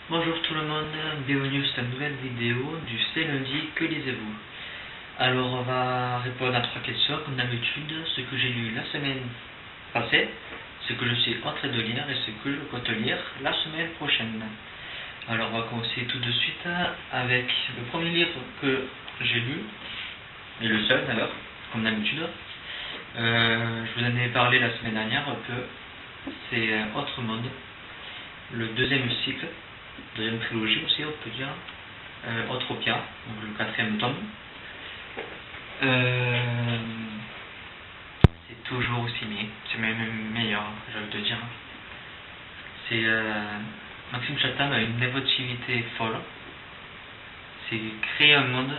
Bonjour tout le monde, bienvenue sur cette nouvelle vidéo du C'est lundi, que lisez-vous? Alors on va répondre à 3 questions comme d'habitude, ce que j'ai lu la semaine passée, ce que je suis en train de lire et ce que je compte lire la semaine prochaine. Alors on va commencer tout de suite avec le premier livre que j'ai lu, et le seul d'ailleurs, comme d'habitude. Je vous en ai parlé la semaine dernière que c'est Autre Monde, le deuxième cycle, deuxième trilogie aussi on peut dire, Autopia, donc le 4e tome. C'est toujours aussi bien, c'est même meilleur, j'ai envie de dire. C'est Maxime Chatham a une émotivité folle. C'est créer un monde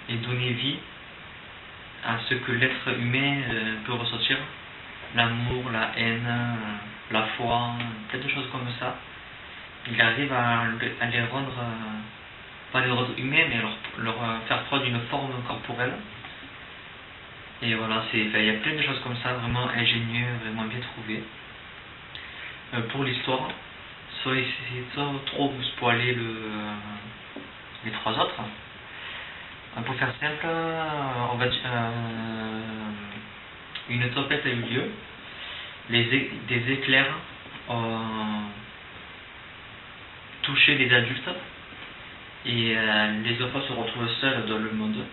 et donner vie à ce que l'être humain peut ressentir, l'amour, la haine, la foi, plein de choses comme ça. Il arrive à les rendre, pas les rendre humains, mais leur faire preuve d'une forme corporelle. Et voilà, il y a plein de choses comme ça, vraiment ingénieux, vraiment bien trouvées. Pour l'histoire, sans trop vous spoiler les 3 autres, pour faire simple, on va dire, une tempête a eu lieu, des éclairs ont touché les adultes et les enfants se retrouvent seuls dans le monde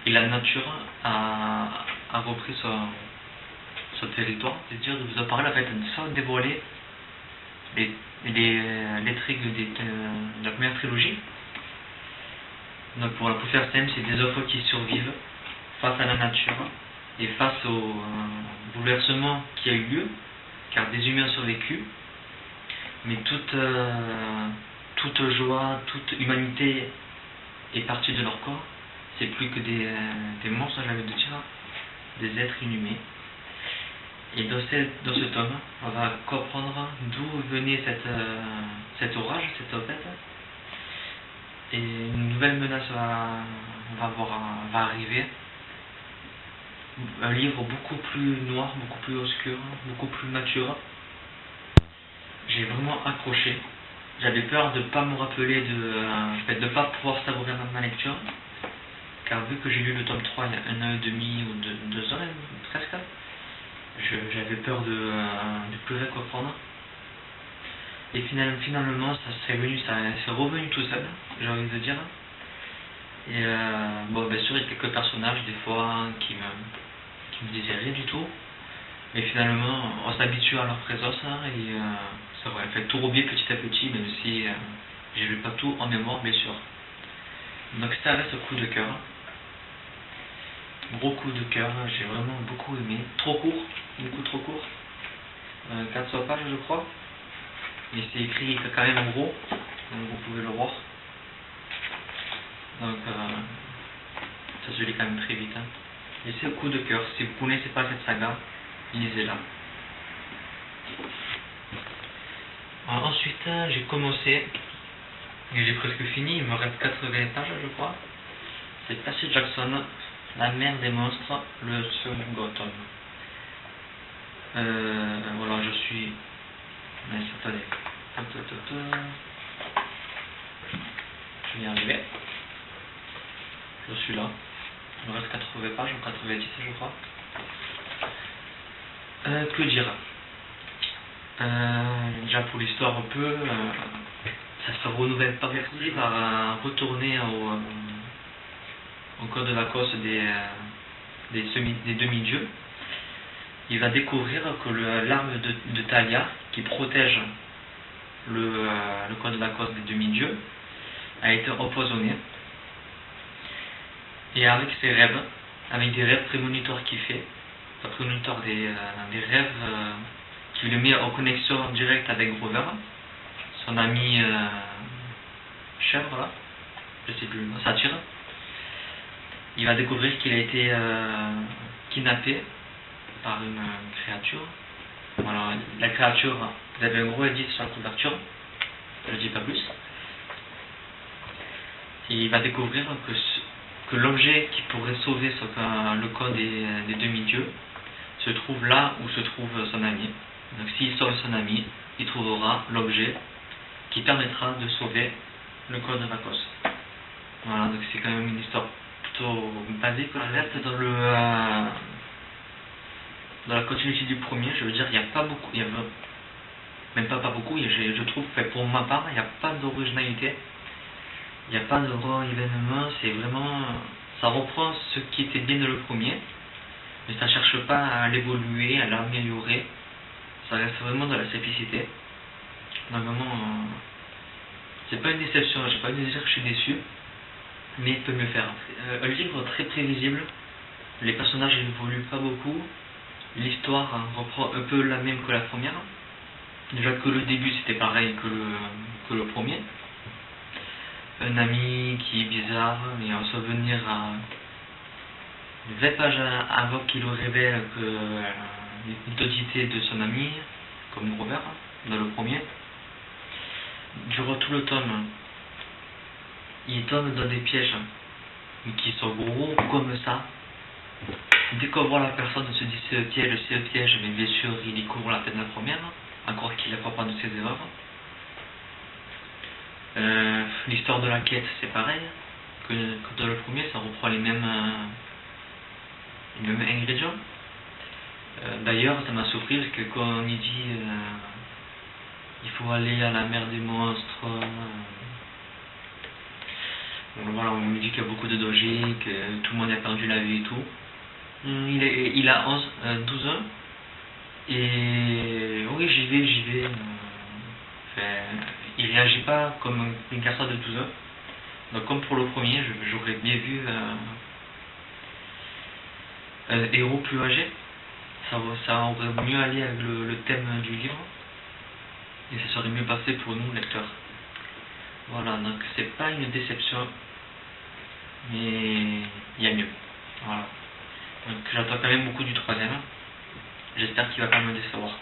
et la nature a repris son territoire. C'est-à-dire de vous en parler en fait sans dévoiler l'intrigue de la première trilogie. Donc pour faire simple, c'est des enfants qui survivent face à la nature et face au bouleversement qui a eu lieu, car des humains ont survécu, mais toute joie, toute humanité est partie de leur corps. C'est plus que des monstres, j'avais de dire, des êtres inhumains. Et dans ce tome, on va comprendre d'où venait cet orage, cette tempête. Et une nouvelle menace va arriver. Un livre beaucoup plus noir, beaucoup plus obscur, beaucoup plus mature. J'ai vraiment accroché. J'avais peur de ne pas me rappeler, de ne pas pouvoir savourer ma lecture. Car vu que j'ai lu le tome 3 il y a 1 an et demi ou 2 ans presque, j'avais peur de plus rien comprendre. Et finalement, c'est revenu tout seul, j'ai envie de dire. Et bien sûr, il y a quelques personnages des fois qui me disaient rien du tout. Mais finalement, on s'habitue à leur présence et ça va fait tout oublier petit à petit, même si je n'ai pas tout en mémoire, bien sûr. Donc ça reste coup de cœur. Gros coup de cœur, j'ai vraiment beaucoup aimé. Trop court, beaucoup trop court. 400 pages je crois. Mais c'est écrit quand même gros, donc vous pouvez le voir. Donc ça se lit quand même très vite. Et c'est coup de cœur. Si vous ne connaissez pas cette saga, lisez-la. Ensuite, j'ai commencé, et j'ai presque fini, il me reste 80 pages je crois. C'est Percy Jackson, La mer des monstres, le second tome. Voilà, je suis... Mais attendez. Je vais y arriver. Je suis là. Il me reste 80 pages, ou 90 je crois. Que dire? Déjà pour l'histoire un peu, ça se renouvelle pas. Percy va retourner au camp de vacances des demi-dieux. Il va découvrir que l'arme de Thalia, qui protège le camp de vacances des demi-dieux, a été empoisonnée. Et avec ses rêves, avec des rêves prémonitoires qu'il fait, prémonitoires des rêves qui le met en connexion directe avec Grover, son ami chèvre là, je sais plus, Satyre. Il va découvrir qu'il a été kidnappé par une créature. Voilà, la créature, vous avez un gros indice sur la couverture, je ne dis pas plus. Et il va découvrir que l'objet qui pourrait sauver le camp des demi-dieux se trouve là où se trouve son ami. Donc s'il sauve son ami, il trouvera l'objet qui permettra de sauver le code Vacos. Voilà, donc c'est quand même une histoire plutôt basique. On reste dans la continuité du premier. Je veux dire, il n'y a pas beaucoup, même pas beaucoup, je trouve, pour ma part, il n'y a pas d'originalité, il n'y a pas de événement, c'est vraiment, ça reprend ce qui était bien dans le premier, mais ça ne cherche pas à l'évoluer, à l'améliorer, ça reste vraiment dans la simplicité. Donc vraiment, c'est pas une déception, j'ai pas envie de dire que je suis déçu, mais il peut mieux faire. Un livre très prévisible, les personnages n'évoluent pas beaucoup, l'histoire reprend un peu la même que la première. Déjà que le début c'était pareil que le premier. Un ami qui est bizarre, mais on va venir à 20 pages avant qu'il nous révèle l'identité de son ami, comme Robert, dans le premier. Durant tout le tome, il tombe dans des pièges, mais qui sont gros comme ça. Dès qu'on voit la personne, on se dit c'est un piège, mais bien sûr il y court la tête de la première. Encore qu'il n'apprend pas de ses erreurs. L'histoire de la quête, c'est pareil. Que dans le premier, ça reprend les mêmes ingrédients. D'ailleurs, ça m'a surpris parce que quand on y dit il faut aller à la mer des monstres, voilà, on nous dit qu'il y a beaucoup de dangers, que tout le monde a perdu la vie et tout. Il a 12 ans. Et oui, j'y vais. Il réagit pas comme une garçon de 12 ans. Donc comme pour le premier, j'aurais bien vu un héros plus âgé. Ça aurait mieux allé avec le thème du livre. Et ça serait mieux passé pour nous, lecteurs. Voilà, donc c'est pas une déception. Mais il y a mieux. Voilà. Donc j'attends quand même beaucoup du troisième. J'espère qu'il va pas me décevoir.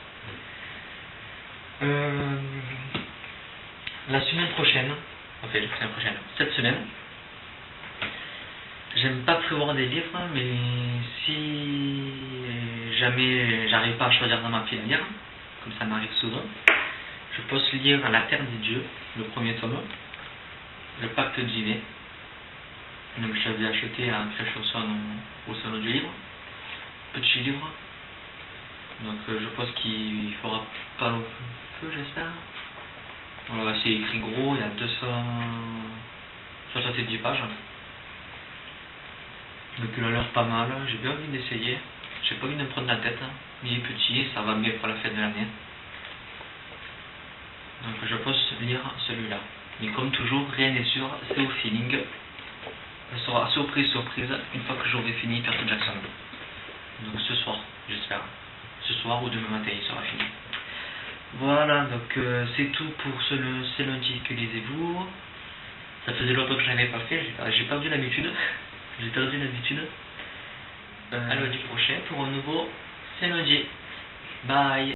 La semaine prochaine, cette semaine, j'aime pas prévoir des livres, mais si jamais j'arrive pas à choisir dans ma pied de lire, comme ça m'arrive souvent, je peux lire La Terre des Dieux, le premier tome, Le Pacte d'Ivé. Donc j'avais acheté à Crèche-au-Salon au salon du livre, petit livre. Donc je pense qu'il fera pas long feu, j'espère. Voilà, c'est écrit gros, il y a 270 pages. Donc il a l'air pas mal, j'ai bien envie d'essayer. J'ai pas envie de me prendre la tête, il est petit, ça va bien pour la fête de l'année. Donc je pense lire celui-là. Mais comme toujours, rien n'est sûr, c'est au feeling. Ça sera surprise, une fois que j'aurai fini Percy Jackson. Donc ce soir, j'espère. Ce soir ou demain matin, il sera fini. Voilà, donc c'est tout pour ce lundi que lisez-vous. Ça faisait longtemps que je n'avais pas fait, j'ai perdu l'habitude. À lundi prochain pour un nouveau C'est lundi. Bye.